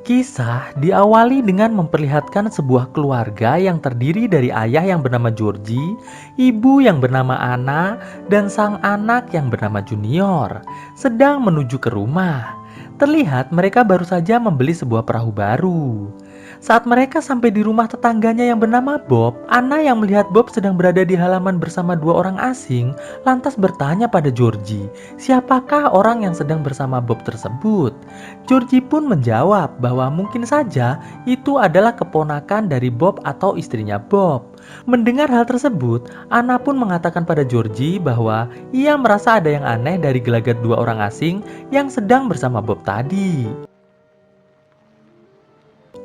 Kisah diawali dengan memperlihatkan sebuah keluarga yang terdiri dari ayah yang bernama Georgie, ibu yang bernama Anna, dan sang anak yang bernama Junior, sedang menuju ke rumah. Terlihat mereka baru saja membeli sebuah perahu baru. Saat mereka sampai di rumah tetangganya yang bernama Bob, Anna yang melihat Bob sedang berada di halaman bersama dua orang asing, lantas bertanya pada Georgie, siapakah orang yang sedang bersama Bob tersebut? Georgie pun menjawab bahwa mungkin saja itu adalah keponakan dari Bob atau istrinya Bob. Mendengar hal tersebut, Anna pun mengatakan pada Georgie bahwa ia merasa ada yang aneh dari gelagat dua orang asing yang sedang bersama Bob tadi.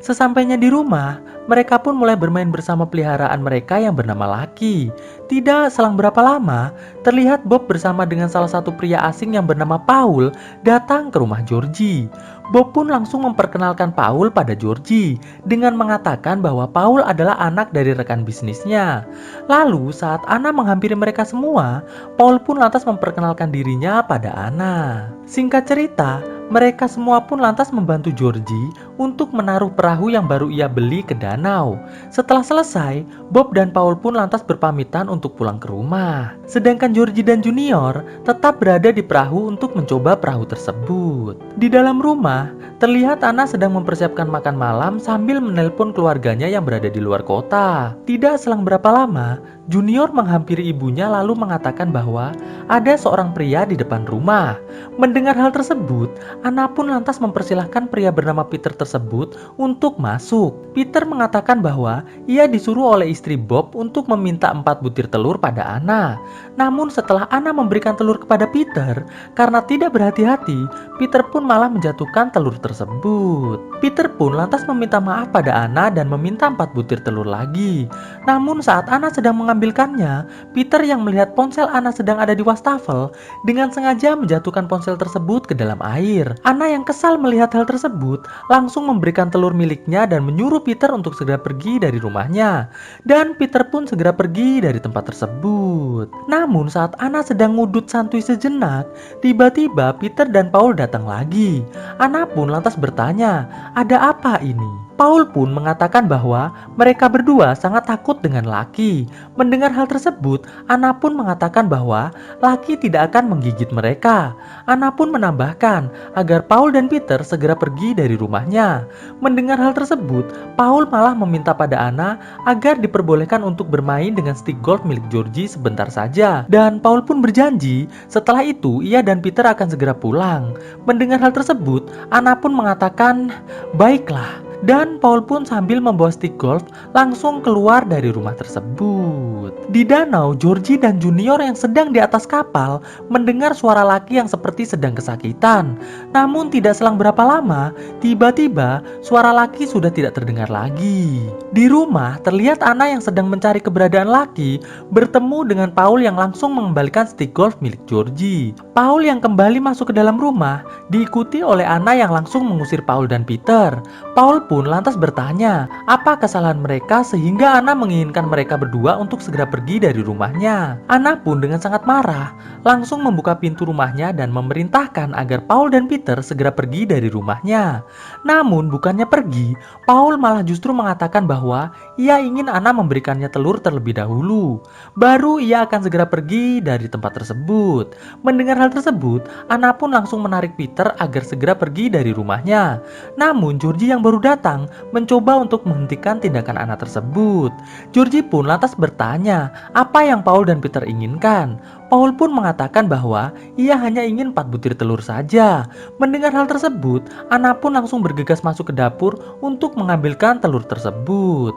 Sesampainya di rumah, mereka pun mulai bermain bersama peliharaan mereka yang bernama Lucky. Tidak selang berapa lama, terlihat Bob bersama dengan salah satu pria asing yang bernama Paul datang ke rumah Georgie. Bob pun langsung memperkenalkan Paul pada Georgie dengan mengatakan bahwa Paul adalah anak dari rekan bisnisnya. Lalu saat Anna menghampiri mereka semua, Paul pun lantas memperkenalkan dirinya pada Anna. Singkat cerita, mereka semua pun lantas membantu Georgie untuk menaruh perahu yang baru ia beli ke danau. Setelah selesai, Bob dan Paul pun lantas berpamitan untuk pulang ke rumah. Sedangkan Georgie dan Junior tetap berada di perahu untuk mencoba perahu tersebut. Di dalam rumah, terlihat Anna sedang mempersiapkan makan malam sambil menelpon keluarganya yang berada di luar kota. Tidak selang berapa lama, Junior menghampiri ibunya lalu mengatakan bahwa ada seorang pria di depan rumah. Mendengar hal tersebut, Anna pun lantas mempersilahkan pria bernama Peter tersebut untuk masuk. Peter mengatakan bahwa ia disuruh oleh istri Bob untuk meminta 4 butir telur pada Anna. Namun setelah Anna memberikan telur kepada Peter, karena tidak berhati-hati, Peter pun malah menjatuhkan telur tersebut. Peter pun lantas meminta maaf pada Anna dan meminta 4 butir telur lagi. Namun saat Anna sedang mengambilkannya, Peter yang melihat ponsel Anna sedang ada di wastafel dengan sengaja menjatuhkan ponsel tersebut ke dalam air. Anna yang kesal melihat hal tersebut langsung memberikan telur miliknya dan menyuruh Peter untuk segera pergi dari rumahnya. Dan Peter pun segera pergi dari tempat tersebut. Namun saat Anna sedang ngudut santuy sejenak, tiba-tiba Peter dan Paul datang lagi. Anna pun lantas bertanya, ada apa ini? Paul pun mengatakan bahwa mereka berdua sangat takut dengan Lucky. Mendengar hal tersebut, Anna pun mengatakan bahwa Lucky tidak akan menggigit mereka. Anna pun menambahkan agar Paul dan Peter segera pergi dari rumahnya. Mendengar hal tersebut, Paul malah meminta pada Anna agar diperbolehkan untuk bermain dengan stick golf milik Georgie sebentar saja. Dan Paul pun berjanji setelah itu ia dan Peter akan segera pulang. Mendengar hal tersebut, Anna pun mengatakan, baiklah. Dan Paul pun sambil membawa stick golf langsung keluar dari rumah tersebut. Di danau, Georgie dan Junior yang sedang di atas kapal mendengar suara laki yang seperti sedang kesakitan. Namun tidak selang berapa lama, tiba-tiba suara laki sudah tidak terdengar lagi. Di rumah, terlihat Anna yang sedang mencari keberadaan laki bertemu dengan Paul yang langsung mengembalikan stick golf milik Georgie. Paul yang kembali masuk ke dalam rumah diikuti oleh Anna yang langsung mengusir Paul dan Peter. Paul pun lantas bertanya, apa kesalahan mereka sehingga Anna menginginkan mereka berdua untuk segera pergi dari rumahnya. Anna pun dengan sangat marah, langsung membuka pintu rumahnya dan memerintahkan agar Paul dan Peter segera pergi dari rumahnya. Namun bukannya pergi, Paul malah justru mengatakan bahwa ia ingin Anna memberikannya telur terlebih dahulu. Baru ia akan segera pergi dari tempat tersebut. Mendengar hal tersebut, Anna pun langsung menarik Peter agar segera pergi dari rumahnya. Namun Georgie yang baru datang mencoba untuk menghentikan tindakan Anna tersebut. Georgie pun lantas bertanya apa yang Paul dan Peter inginkan. Paul pun mengatakan bahwa ia hanya ingin 4 butir telur saja. Mendengar hal tersebut, Anna pun langsung bergegas masuk ke dapur untuk mengambilkan telur tersebut.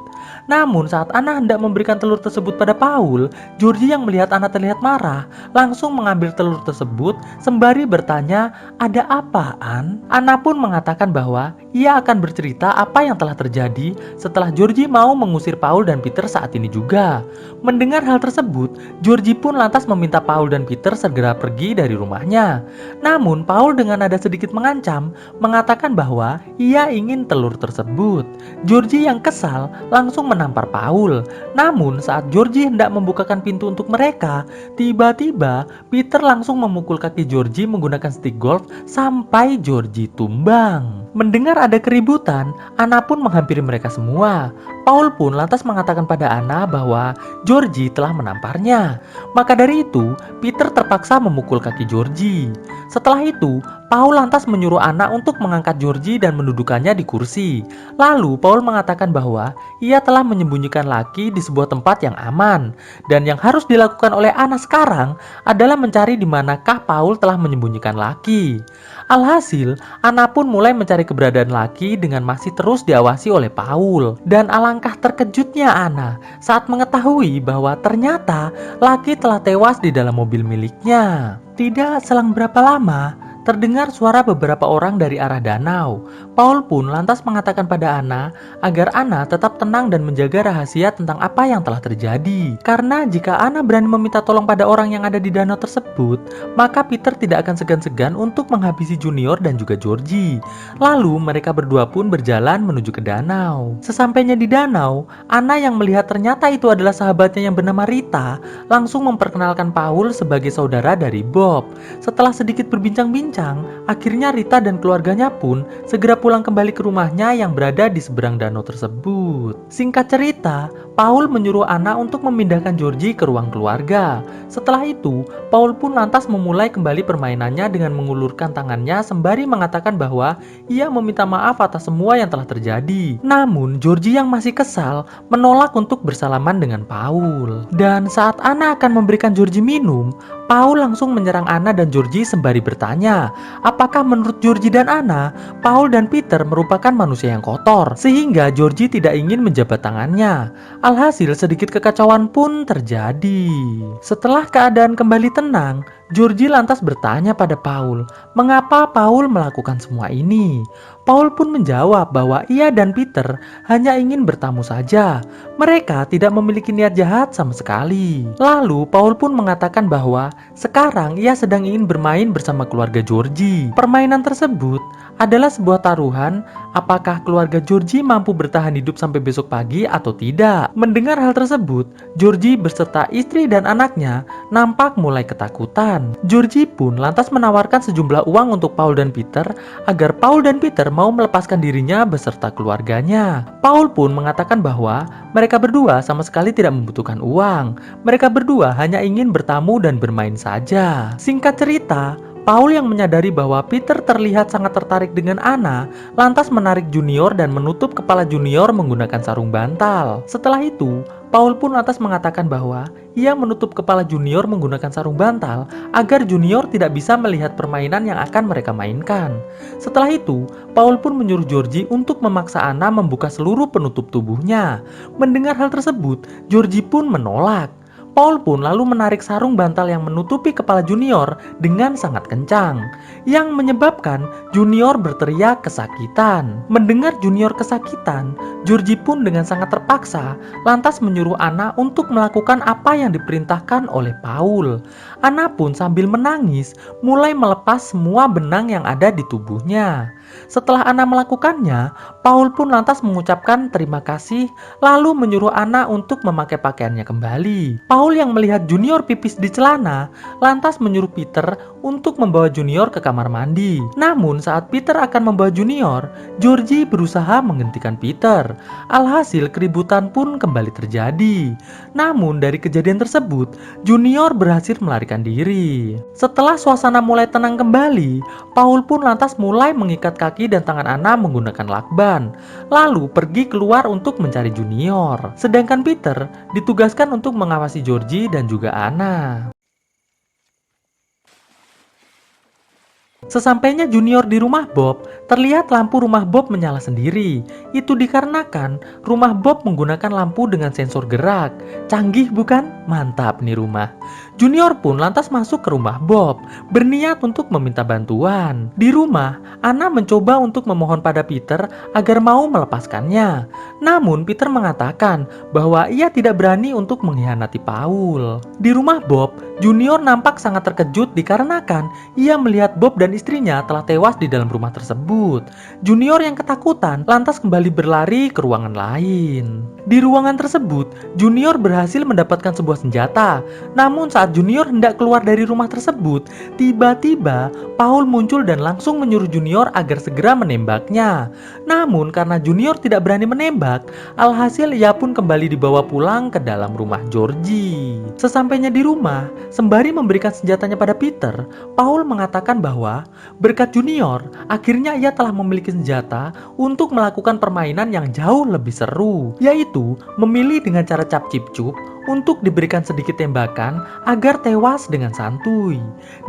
Namun saat Anna hendak memberikan telur tersebut pada Paul, Georgie yang melihat Anna terlihat marah langsung mengambil telur tersebut sembari bertanya, ada apaan? Anna pun mengatakan bahwa ia akan bercerita apa yang telah terjadi setelah Georgie mau mengusir Paul dan Peter saat ini juga. Mendengar hal tersebut, Georgie pun lantas meminta Paul dan Peter segera pergi dari rumahnya. Namun Paul dengan nada sedikit mengancam mengatakan bahwa ia ingin telur tersebut. Georgie yang kesal langsung menampar Paul. Namun saat Georgie hendak membukakan pintu untuk mereka, tiba-tiba Peter langsung memukul kaki Georgie menggunakan stick golf sampai Georgie tumbang. Mendengar ada keributan, Anna pun menghampiri mereka semua. Paul pun lantas mengatakan pada Anna bahwa Georgie telah menamparnya. Maka dari itu, Peter terpaksa memukul kaki Georgie. Setelah itu, Paul lantas menyuruh Anna untuk mengangkat Georgie dan mendudukannya di kursi. Lalu, Paul mengatakan bahwa ia telah menyembunyikan Lucky di sebuah tempat yang aman. Dan yang harus dilakukan oleh Anna sekarang adalah mencari di manakah Paul telah menyembunyikan Lucky. Alhasil, Anna pun mulai mencari keberadaan Lucky dengan masih terus diawasi oleh Paul. Dan alangkah terkejutnya Anna saat mengetahui bahwa ternyata Lucky telah tewas di dalam mobil miliknya. Tidak selang berapa lama, terdengar suara beberapa orang dari arah danau. Paul pun lantas mengatakan pada Anna agar Anna tetap tenang dan menjaga rahasia tentang apa yang telah terjadi. Karena jika Anna berani meminta tolong pada orang yang ada di danau tersebut, maka Peter tidak akan segan-segan untuk menghabisi Junior dan juga Georgie. Lalu mereka berdua pun berjalan menuju ke danau. Sesampainya di danau, Anna yang melihat ternyata itu adalah sahabatnya yang bernama Rita, langsung memperkenalkan Paul sebagai saudara dari Bob. Setelah sedikit berbincang-bincang, akhirnya Rita dan keluarganya pun segera pulang kembali ke rumahnya yang berada di seberang danau tersebut. Singkat cerita, Paul menyuruh Anna untuk memindahkan Georgie ke ruang keluarga. Setelah itu, Paul pun lantas memulai kembali permainannya dengan mengulurkan tangannya sembari mengatakan bahwa ia meminta maaf atas semua yang telah terjadi. Namun, Georgie yang masih kesal menolak untuk bersalaman dengan Paul. Dan saat Anna akan memberikan Georgie minum, Paul langsung menyerang Anna dan Georgie sembari bertanya, apakah menurut Georgie dan Anna, Paul dan Peter merupakan manusia yang kotor, sehingga Georgie tidak ingin menjabat tangannya. Alhasil sedikit kekacauan pun terjadi. Setelah keadaan kembali tenang, Georgie lantas bertanya pada Paul, mengapa Paul melakukan semua ini? Paul pun menjawab bahwa ia dan Peter hanya ingin bertamu saja. Mereka tidak memiliki niat jahat sama sekali. Lalu Paul pun mengatakan bahwa sekarang ia sedang ingin bermain bersama keluarga Georgie. Permainan tersebut adalah sebuah taruhan apakah keluarga Georgie mampu bertahan hidup sampai besok pagi atau tidak. Mendengar hal tersebut, Georgie beserta istri dan anaknya nampak mulai ketakutan. Georgie pun lantas menawarkan sejumlah uang untuk Paul dan Peter agar Paul dan Peter mau melepaskan dirinya beserta keluarganya. Paul pun mengatakan bahwa mereka berdua sama sekali tidak membutuhkan uang. Mereka berdua hanya ingin bertamu dan bermain saja. Singkat cerita, Paul yang menyadari bahwa Peter terlihat sangat tertarik dengan Anna, lantas menarik Junior dan menutup kepala Junior menggunakan sarung bantal. Setelah itu, Paul pun lantas mengatakan bahwa ia menutup kepala Junior menggunakan sarung bantal agar Junior tidak bisa melihat permainan yang akan mereka mainkan. Setelah itu, Paul pun menyuruh Georgie untuk memaksa Anna membuka seluruh penutup tubuhnya. Mendengar hal tersebut, Georgie pun menolak. Paul pun lalu menarik sarung bantal yang menutupi kepala Junior dengan sangat kencang, yang menyebabkan Junior berteriak kesakitan. Mendengar Junior kesakitan, Georgie pun dengan sangat terpaksa lantas menyuruh Anna untuk melakukan apa yang diperintahkan oleh Paul. Anna pun sambil menangis mulai melepas semua benang yang ada di tubuhnya. Setelah Anna melakukannya, Paul pun lantas mengucapkan terima kasih lalu menyuruh Anna untuk memakai pakaiannya kembali. Paul yang melihat Junior pipis di celana lantas menyuruh Peter untuk membawa Junior ke kamar mandi. Namun saat Peter akan membawa Junior, Georgie berusaha menghentikan Peter. Alhasil keributan pun kembali terjadi. Namun dari kejadian tersebut, Junior berhasil melarikan diri. Setelah suasana mulai tenang kembali, Paul pun lantas mulai mengikat kaki dan tangan Anna menggunakan lakban, lalu pergi keluar untuk mencari Junior. Sedangkan Peter ditugaskan untuk mengawasi Georgie dan juga Anna. Sesampainya Junior di rumah Bob, terlihat lampu rumah Bob menyala sendiri. Itu dikarenakan rumah Bob menggunakan lampu dengan sensor gerak. Canggih bukan? Mantap nih rumah. Junior pun lantas masuk ke rumah Bob, berniat untuk meminta bantuan. Di rumah, Anna mencoba untuk memohon pada Peter agar mau melepaskannya. Namun Peter mengatakan bahwa ia tidak berani untuk mengkhianati Paul. Di rumah Bob, Junior nampak sangat terkejut dikarenakan ia melihat Bob dan istrinya telah tewas di dalam rumah tersebut. Junior yang ketakutan lantas kembali berlari ke ruangan lain. Di ruangan tersebut, Junior berhasil mendapatkan sebuah senjata. Namun saat Junior hendak keluar dari rumah tersebut, tiba-tiba Paul muncul dan langsung menyuruh Junior agar segera menembaknya. Namun karena Junior tidak berani menembak, alhasil ia pun kembali dibawa pulang ke dalam rumah Georgie. Sesampainya di rumah, sembari memberikan senjatanya pada Peter, Paul mengatakan bahwa berkat Junior, akhirnya ia telah memiliki senjata untuk melakukan permainan yang jauh lebih seru, yaitu memilih dengan cara cap-cip-cup untuk diberikan sedikit tembakan agar tewas dengan santuy.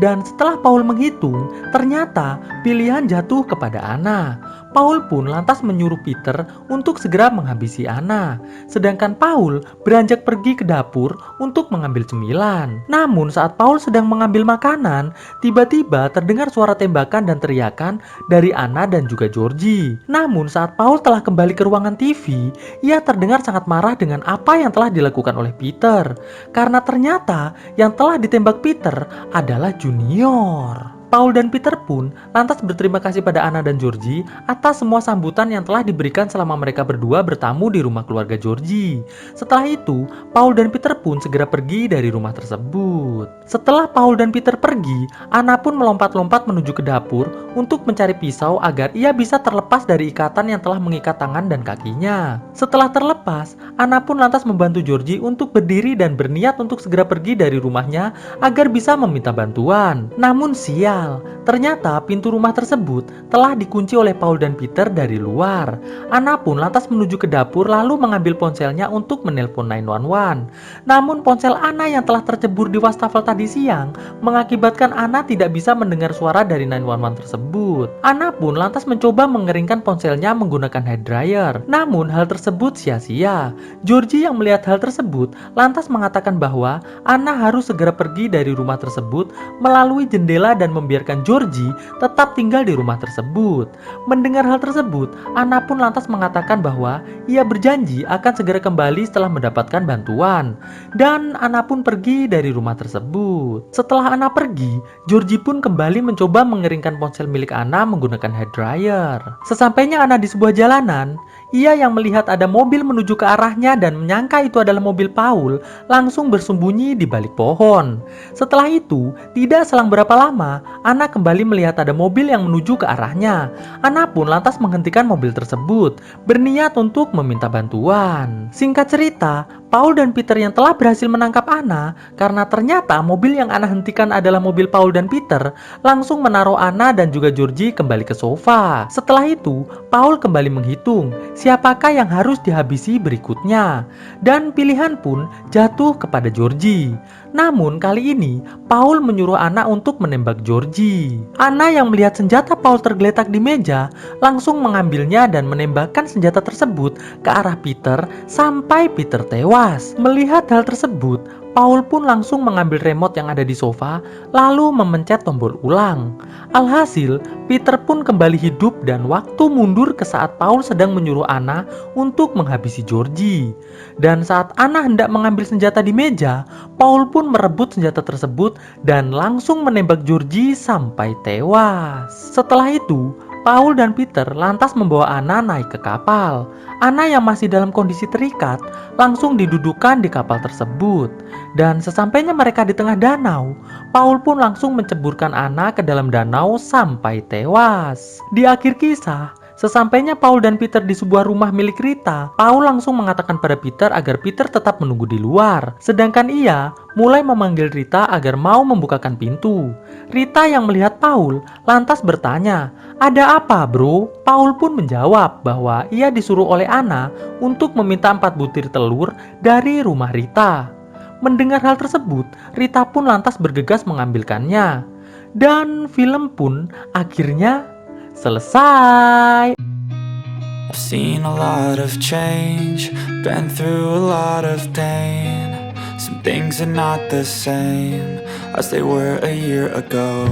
Dan setelah Paul menghitung, ternyata pilihan jatuh kepada Anna. Paul pun lantas menyuruh Peter untuk segera menghabisi Anna. Sedangkan Paul beranjak pergi ke dapur untuk mengambil cemilan. Namun saat Paul sedang mengambil makanan, tiba-tiba terdengar suara tembakan dan teriakan dari Anna dan juga Georgie. Namun saat Paul telah kembali ke ruangan TV, ia terdengar sangat marah dengan apa yang telah dilakukan oleh Peter. Karena ternyata yang telah ditembak Peter adalah Junior. Paul dan Peter pun lantas berterima kasih pada Anna dan Georgie atas semua sambutan yang telah diberikan selama mereka berdua bertamu di rumah keluarga Georgie. Setelah itu, Paul dan Peter pun segera pergi dari rumah tersebut. Setelah Paul dan Peter pergi, Anna pun melompat-lompat menuju ke dapur untuk mencari pisau agar ia bisa terlepas dari ikatan yang telah mengikat tangan dan kakinya. Setelah terlepas, Anna pun lantas membantu Georgie untuk berdiri dan berniat untuk segera pergi dari rumahnya agar bisa meminta bantuan. Namun sial, ternyata pintu rumah tersebut telah dikunci oleh Paul dan Peter dari luar. Anna pun lantas menuju ke dapur lalu mengambil ponselnya untuk menelpon 911. Namun ponsel Anna yang telah tercebur di wastafel tadi siang mengakibatkan Anna tidak bisa mendengar suara dari 911 tersebut. Anna pun lantas mencoba mengeringkan ponselnya menggunakan hair dryer. Namun hal tersebut sia-sia. Georgie yang melihat hal tersebut lantas mengatakan bahwa Anna harus segera pergi dari rumah tersebut melalui jendela dan membiarkan Georgie tetap tinggal di rumah tersebut. Mendengar hal tersebut, Anna pun lantas mengatakan bahwa ia berjanji akan segera kembali setelah mendapatkan bantuan. Dan Anna pun pergi dari rumah tersebut. Setelah Anna pergi, Georgie pun kembali mencoba mengeringkan ponsel milik Anna menggunakan hair dryer. Sesampainya Anna di sebuah jalanan, ia yang melihat ada mobil menuju ke arahnya dan menyangka itu adalah mobil Paul, langsung bersembunyi di balik pohon. Setelah itu, tidak selang berapa lama, Anna kembali melihat ada mobil yang menuju ke arahnya. Anna pun lantas menghentikan mobil tersebut, berniat untuk meminta bantuan. Singkat cerita, Paul dan Peter yang telah berhasil menangkap Anna karena ternyata mobil yang Anna hentikan adalah mobil Paul dan Peter, langsung menaruh Anna dan juga Georgie kembali ke sofa. Setelah itu, Paul kembali menghitung siapakah yang harus dihabisi berikutnya, dan pilihan pun jatuh kepada Georgie. Namun kali ini Paul menyuruh Anna untuk menembak Georgie. Anna yang melihat senjata Paul tergeletak di meja langsung mengambilnya dan menembakkan senjata tersebut ke arah Peter sampai Peter tewas. Melihat hal tersebut, Paul pun langsung mengambil remote yang ada di sofa lalu memencet tombol ulang. Alhasil, Peter pun kembali hidup dan waktu mundur ke saat Paul sedang menyuruh Anna untuk menghabisi Georgie. Dan saat Anna hendak mengambil senjata di meja, Paul pun merebut senjata tersebut dan langsung menembak Georgie sampai tewas. Setelah itu, Paul dan Peter lantas membawa Anna naik ke kapal. Anna yang masih dalam kondisi terikat langsung didudukan di kapal tersebut. Dan sesampainya mereka di tengah danau, Paul pun langsung menceburkan Anna ke dalam danau sampai tewas. Di akhir kisah, sesampainya Paul dan Peter di sebuah rumah milik Rita, Paul langsung mengatakan pada Peter agar Peter tetap menunggu di luar. Sedangkan ia mulai memanggil Rita agar mau membukakan pintu. Rita yang melihat Paul lantas bertanya, "Ada apa, bro?" Paul pun menjawab bahwa ia disuruh oleh Anna untuk meminta 4 butir telur dari rumah Rita. Mendengar hal tersebut, Rita pun lantas bergegas mengambilkannya. Dan film pun akhirnya selesai. I've seen a lot of change, been through a lot of pain. Some things are not the same as they were a year ago,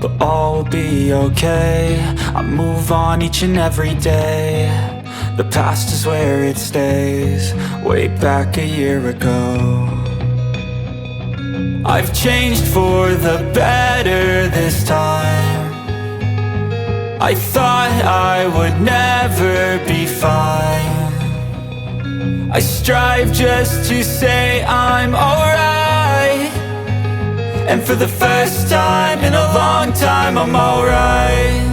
but all will be okay. I move on each and every day. The past is where it stays, way back a year ago. I've changed for the better this time. I thought I would never be fine. I strive just to say I'm alright, and for the first time in a long time I'm alright.